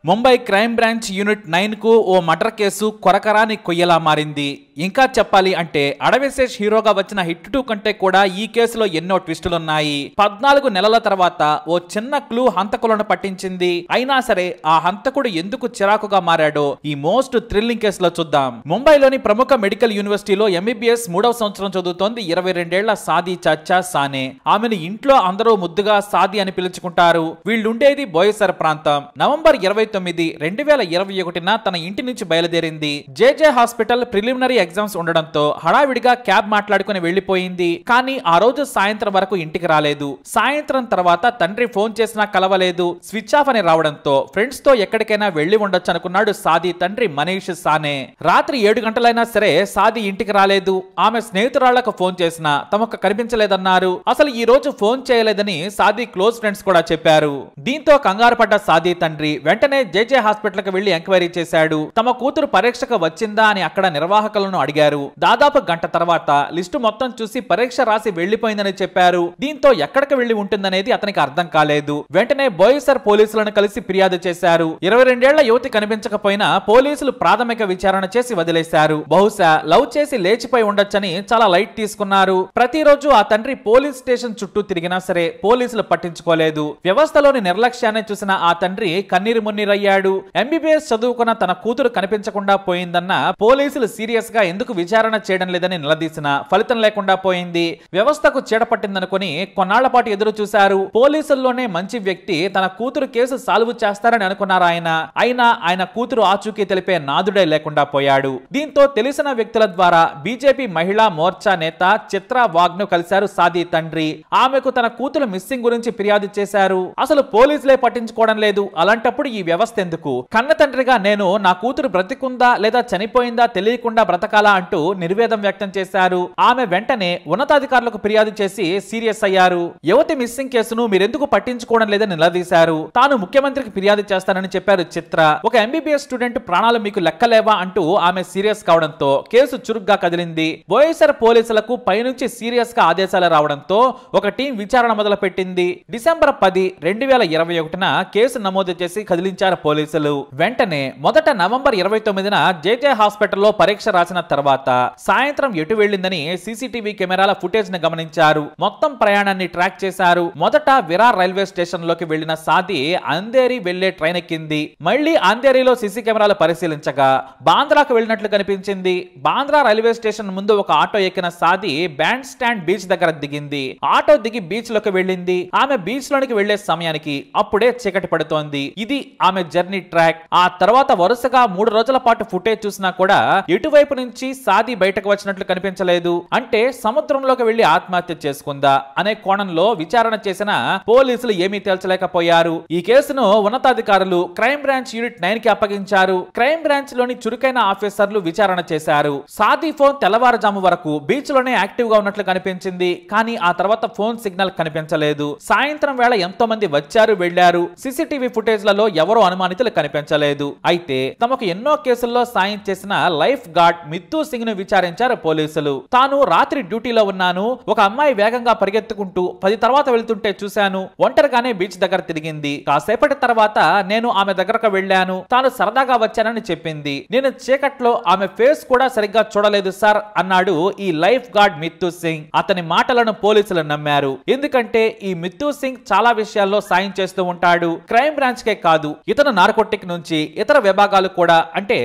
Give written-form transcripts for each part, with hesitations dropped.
Mumbai crime branch unit 9 కు ఓ murder case కొరకరాని కొయ్యలా మారింది. ఇంకా చెప్పాలి అంటే అడవిశేష్ హీరోగా వచ్చిన హిట్ 2 కంటే కూడా ఈ కేసులో ఎన్నో ట్విస్టులున్నాయి. 14 నెలల తర్వాత ఓ చిన్న క్లూ హంతకులను పట్టించింది. అయినా సరే ఆ హంతకుడు ఎందుకు చిరాకుగా మారాడో ఈ మోస్ట్ థ్రిల్లింగ్ కేసులో చూద్దాం. ముంబైలోని ప్రముఖ మెడికల్ యూనివర్సిటీలో ఎంబీబీఎస్ 3వ సంవత్సరం చదువుతోంది 22 ఏళ్ల సాది చాచా సానే. ఆమెను ఇంట్లో అందరూ ముద్దుగా సాది అని పిలుచుకుంటారు. వీళ్ళుండేది బోయసర్ ప్రాంతం. నవంబర్ 29, 2021న తన ఇంటి నుంచి బయలుదేరింది. జేజే హాస్పిటల్ ప్రిలిమినరీ ఎగ్జామ్స్ ఉండడంతో హడావిడిగా క్యాబ్ మాట్లాడుకుని వెళ్లిపోయింది. కానీ ఆ రోజు సాయంత్రం వరకు ఇంటికి రాలేదు. సాయంత్రం తర్వాత తండ్రి ఫోన్ చేసినా కలవలేదు. స్విచ్ ఆఫ్ అని రావడంతో ఫ్రెండ్స్ తో ఎక్కడికైనా వెళ్లి ఉండొచ్చు అనుకున్నాడు సాది తండ్రి మనీష్ సానే. రాత్రి 7 గంటలైనా సరే సాది ఇంటికి రాలేదు. ఆమె స్నేహితురాళ్లకు ఫోన్ చేసినా తమకు కనిపించలేదన్నారు. అసలు ఈ రోజు ఫోన్ చేయలేదని సాది క్లోజ్ ఫ్రెండ్స్ కూడా చెప్పారు. దీంతో కంగారు పడ్డ సాది తండ్రి వెంటనే జేజే హాస్పిటల్ కి వెళ్లి ఎంక్వైరీ చేశాడు. తమ కూతురు పరీక్షకు వచ్చిందా అని అక్కడ నిర్వాహకులను అడిగారు. దాదాపు గంట తర్వాత లిస్టు మొత్తం చూసి పరీక్ష రాసి వెళ్లిపోయిందని చెప్పారు. దీంతో ఎక్కడికి వెళ్లి ఉంటుందనేది అతనికి అర్థం కాలేదు. వెంటనే బోయసర్ పోలీసులను కలిసి ఫిర్యాదు చేశారు. 22 ఏళ్ల యువతి కనిపించకపోయినా పోలీసులు ప్రాథమిక విచారణ చేసి వదిలేశారు. బహుశా లవ్ చేసి లేచిపోయి ఉండొచ్చని చాలా లైట్ తీసుకున్నారు. ప్రతిరోజు ఆ తండ్రి పోలీస్ స్టేషన్ చుట్టూ తిరిగినా సరే పోలీసులు పట్టించుకోలేదు. వ్యవస్థలోని నిర్లక్ష్యాన్ని చూసిన ఆ తండ్రి కన్నీరు మున్నీరయ్యాడు. ఎంబీబీఎస్ చదువుకున్న తన కూతురు కనిపించకుండా పోయిందన్న పోలీసులు సీరియస్ గా ఎందుకు విచారణ చేయడం లేదని నిలదీసిన ఫలితం లేకుండా పోయింది. వ్యవస్థకు చీడపట్టిందనుకుని కొన్నాళ్ల పాటు ఎదురు చూశారు. పోలీసుల్లోనే మంచి వ్యక్తి తన కూతురు కేసు సాల్వ్ చేస్తారని అనుకున్నారు ఆయన. అయినా ఆయన కూతురు ఆచూకీ తెలిపే నాదుడే లేకుండా పోయాడు. దీంతో తెలిసిన వ్యక్తుల ద్వారా బీజేపీ మహిళా మోర్చా నేత చిత్రా వాగ్ ను కలిశారు సాది తండ్రి. ఆమెకు తన కూతురు మిస్సింగ్ గురించి ఫిర్యాదు చేశారు. అసలు పోలీసులే పట్టించుకోవడం లేదు. అలాంటప్పుడు ఈ వ్యవస్థ ఎందుకు? కన్న తండ్రిగా నేను నా కూతురు బ్రతికుందా లేదా చనిపోయిందా తెలియకుండా బ్రతకాలా అంటూ నిర్వేదం వ్యక్తం చేశారు. ఆమె వెంటనే ఉన్నతాధికారులకు ఫిర్యాదు చేసి సీరియస్ అయ్యారు. యువతి మిస్సింగ్ కేసును మీరెందుకు పట్టించుకోవడం లేదని నిలదీశారు. తాను ముఖ్యమంత్రికి ఫిర్యాదు చేస్తానని చెప్పారు చిత్ర. ఒక ఎంబీబీఎస్ స్టూడెంట్ ప్రాణాలు మీకు లెక్కలేవా అంటూ ఆమె సీరియస్ కావడంతో కేసు చురుగ్గా కదిలింది. బోయసర్ పోలీసులకు పైనుంచి సీరియస్ గా ఆదేశాలు రావడంతో ఒక టీం విచారణ మొదలు పెట్టింది. డిసెంబర్ 10, 2021న కేసు నమోదు చేసి కదిలించారు పోలీసులు. వెంటనే మొదట నవంబర్ 29న జేజే హాస్పిటల్లో పరీక్ష రాసిన తర్వాత సాయంత్రం ఎటు వెళ్లిందని సీసీటీవీ కెమెరాల ఫుటేజ్ ని గమనించారు. మొత్తం ప్రయాణాన్ని ట్రాక్ చేశారు. మొదట విరార్ రైల్వే స్టేషన్ లోకి వెళ్లిన సాది అంధేరి వెళ్లే ట్రైన్ ఎక్కింది. మళ్లీ అంధేరిలో సీసీ కెమెరాలు పరిశీలించగా బాంద్రాకు వెళ్లినట్లు కనిపించింది. బాంద్రా రైల్వే స్టేషన్ ముందు ఒక ఆటో ఎక్కిన సాది బ్యాండ్ స్టాండ్ బీచ్ దగ్గర దిగింది. ఆటో దిగి బీచ్ లోకి వెళ్ళింది. ఆమె బీచ్ లోనికి వెళ్లే సమయానికి అప్పుడే చీకటి పడుతోంది. ఇది ఆమె జర్నీ ట్రాక్. ఆ తర్వాత వరుసగా 3 రోజుల పాటు ఫుటేజ్ చూసినా కూడా ఎటువైపు నుంచి సాది బయటకు వచ్చినట్లు కనిపించలేదు. అంటే సముద్రంలోకి వెళ్లి ఆత్మహత్య చేసుకుందా అనే కోణంలో విచారణ చేసిన పోలీసులు ఏమీ తేల్చలేకపోయారు. ఈ కేసును ఉన్నతాధికారులు క్రైమ్ బ్రాంచ్ యూనిట్ 9 కి అప్పగించారు. క్రైమ్ బ్రాంచ్ లోని చురుకైన ఆఫీసర్లు విచారణ చేశారు. సాది ఫోన్ తెల్లవారుజాము వరకు బీచ్ లోనే యాక్టివ్ గా ఉన్నట్లు కనిపించింది. కానీ ఆ తర్వాత ఫోన్ సిగ్నల్ కనిపించలేదు. సాయంత్రం వేళ ఎంతో మంది వచ్చారు వెళ్లారు. సీసీటీవీ ఫుటేజ్ లలో ఎవరో అనుమానితులు కనిపించలేదు. అయితే తమకు ఎన్నో కేసుల్లో సాయం చేసిన లైఫ్ గార్డ్ మిత్తు సింగ్ ను విచారించారు పోలీసులు. తాను రాత్రి డ్యూటీలో ఉన్నాను. ఒక అమ్మాయి వేగంగా పరిగెత్తుకుంటూ 10 తర్వాత వెళ్తుంటే చూశాను. ఒంటరిగానే బీచ్ దగ్గర తిరిగింది. కాసేపటి తర్వాత నేను ఆమె దగ్గరకు వెళ్లాను. తాను సరదాగా వచ్చానని చెప్పింది. నేను చీకట్లో ఆమె ఫేస్ కూడా సరిగ్గా చూడలేదు సార్ అన్నాడు ఈ లైఫ్ గార్డ్ మిత్తు సింగ్. అతని మాటలను పోలీసులు నమ్మారు. ఎందుకంటే ఈ మిత్తు సింగ్ చాలా విషయాల్లో సాయం చేస్తూ ఉంటాడు. క్రైమ్ బ్రాంచ్ కే కాదు, ఇతను నార్కోటిక్ నుంచి ఇతర విభాగాలు కూడా, అంటే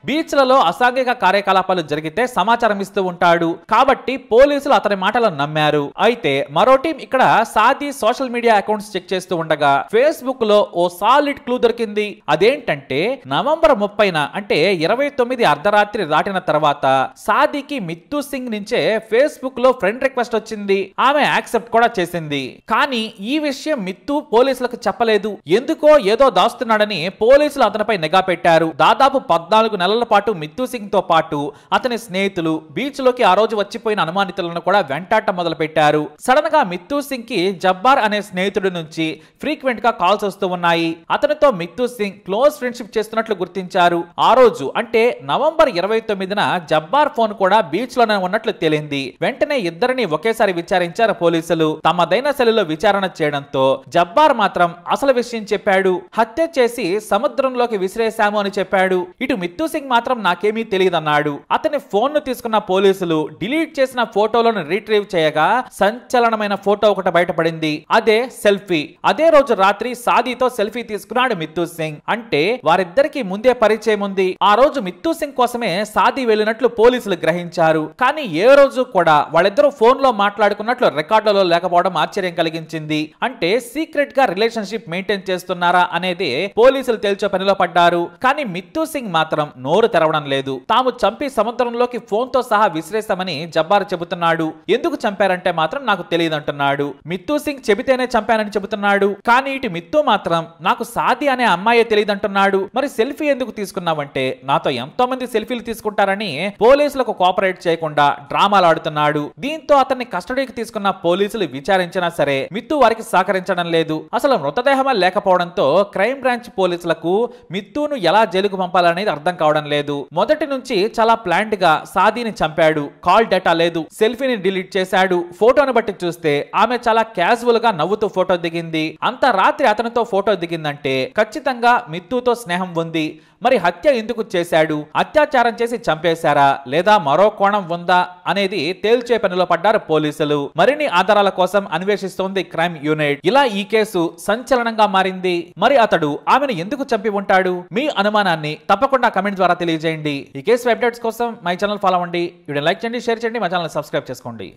బీచ్లలో అసాంఘిక కార్యకలాపాలు జరిగితే సమాచారం ఇస్తూ ఉంటాడు. కాబట్టి పోలీసులు అతని మాటలను నమ్మారు. అయితే మరో టీం ఇక్కడ సాది సోషల్ మీడియా అకౌంట్స్ చెక్ చేస్తూ ఉండగా ఫేస్బుక్ లో ఓ సాలిడ్ క్లూ దొరికింది. అదేంటంటే నవంబర్ 30న అంటే 29 అర్ధరాత్రి దాటిన తర్వాత సాదికి మిత్తు సింగ్ నుంచే ఫేస్బుక్ లో ఫ్రెండ్ రిక్వెస్ట్ వచ్చింది. ఆమె యాక్సెప్ట్ కూడా చేసింది. కానీ ఈ విషయం మిత్తు పోలీసులకు చెప్పలేదు. ఎందుకో ఏదో దాస్తున్నాడని పోలీసులు అతనిపై నిఘా పెట్టారు. దాదాపు 14 నెలల పాటు మిత్తు సింగ్ తో పాటు అతని స్నేహితులు బీచ్ లోకి ఆ రోజు వచ్చిపోయిన అనుమానితులను కూడా వెంటాట మొదలు పెట్టారు. సడన్ గా మిత్తు సింగ్ కి జబ్బార్ అనే స్నేహితుడి నుంచి ఫ్రీక్వెంట్ గా కాల్స్ వస్తూ ఉన్నాయి. అతనితో మిత్తు సింగ్ క్లోజ్ ఫ్రెండ్షిప్ చేస్తున్నట్లు గుర్తించారు. ఆ రోజు అంటే నవంబర్ 29న జబ్బార్ ఫోన్ కూడా బీచ్ లోనే ఉన్నట్లు తేలింది. వెంటనే ఇద్దరిని ఒకేసారి విచారించారు పోలీసులు. తమదైన శైలిలో విచారణ చేయడంతో జబ్బార్ మాత్రం అసలు విషయం చెప్పాడు. హత్య చేసి చేసి సముద్రంలోకి విసిరేశాము అని చెప్పాడు. ఇటు మిత్తు సింగ్ మాత్రం నాకేమీ తెలియదన్నాడు. అతని ఫోన్ ను తీసుకున్న పోలీసులు డిలీట్ చేసిన ఫోటోలను రీట్రీవ్ చేయగా సంచలనమైన ఫోటో ఒకటి బయటపడింది. అదే సెల్ఫీ. అదే రోజు రాత్రి సాదీతో సెల్ఫీ తీసుకున్నాడు మిత్తు సింగ్. అంటే వారిద్దరికి ముందే పరిచయం ఉంది. ఆ రోజు మిత్తు సింగ్ కోసమే సాదీ వెళ్ళినట్లు పోలీసులు గ్రహించారు. కానీ ఏ రోజు కూడా వాళ్ళిద్దరూ ఫోన్ లో మాట్లాడుకున్నట్లు రికార్డులలో లేకపోవడం ఆశ్చర్యం కలిగించింది. అంటే సీక్రెట్ గా రిలేషన్షిప్ మెయింటైన్ చేస్తున్నారా అనేది పోలీసులు తేల్చే పనిలో పడ్డారు. కానీ మిత్తు సింగ్ మాత్రం నోరు తెరవడం లేదు. తాము చంపి సముద్రంలోకి ఫోన్ తో సహా విసిరేస్తామని జబ్బార్ చెబుతున్నాడు. ఎందుకు చంపారంటే మాత్రం నాకు తెలియదంటున్నాడు. మిత్తు సింగ్ చెబితేనే చంపానని చెబుతున్నాడు. కానీ ఇటు మిత్తు మాత్రం నాకు సాది అనే అమ్మాయే తెలియదంటున్నాడు. మరి సెల్ఫీ ఎందుకు తీసుకున్నావంటే నాతో ఎంతో మంది సెల్ఫీలు తీసుకుంటారని పోలీసులకు కోఆపరేట్ చేయకుండా డ్రామాలు ఆడుతున్నాడు. దీంతో అతన్ని కస్టడీకి తీసుకున్న పోలీసులు విచారించినా సరే మిత్తు వారికి సహకరించడం లేదు. అసలు మృతదేహమే లేకపోవడంతో క్రైమ్ బ్రాంచ్ పోలీసులకు మిత్తును ఎలా జైలుకు పంపాలనేది అర్థం కావడం లేదు. మొదటి నుంచి చాలా ప్లాంట్ గా సాదీని చంపాడు. కాల్ డేటా లేదు. సెల్ఫీని డిలీట్ చేశాడు. ఫోటోను బట్టి చూస్తే ఆమె చాలా క్యాజువల్ గా నవ్వుతూ ఫోటో దిగింది. అంత రాత్రి అతనితో ఫోటో దిగిందంటే ఖచ్చితంగా మిత్తుతో స్నేహం ఉంది. మరి హత్య ఎందుకు చేశాడు? అత్యాచారం చేసి చంపేశారా లేదా మరో కోణం ఉందా అనేది తేల్చే పనిలో పడ్డారు పోలీసులు. మరిన్ని ఆధారాల కోసం అన్వేషిస్తోంది క్రైమ్ యూనిట్. ఇలా ఈ కేసు సంచలనంగా మారింది. మరి అతడు ఆమెను ఎందుకు చంపి ఉంటాడు? మీ అనుమానాన్ని తప్పకుండా కమెంట్ ద్వారా తెలియజేయండి. ఈ కేసు అప్డేట్స్ కోసం మై ఛానల్ ఫాలో అవ్వండి. వీడియో లైక్ చేయండి, షేర్ చేయండి, మా ఛానల్ సబ్స్క్రైబ్ చేసుకోండి.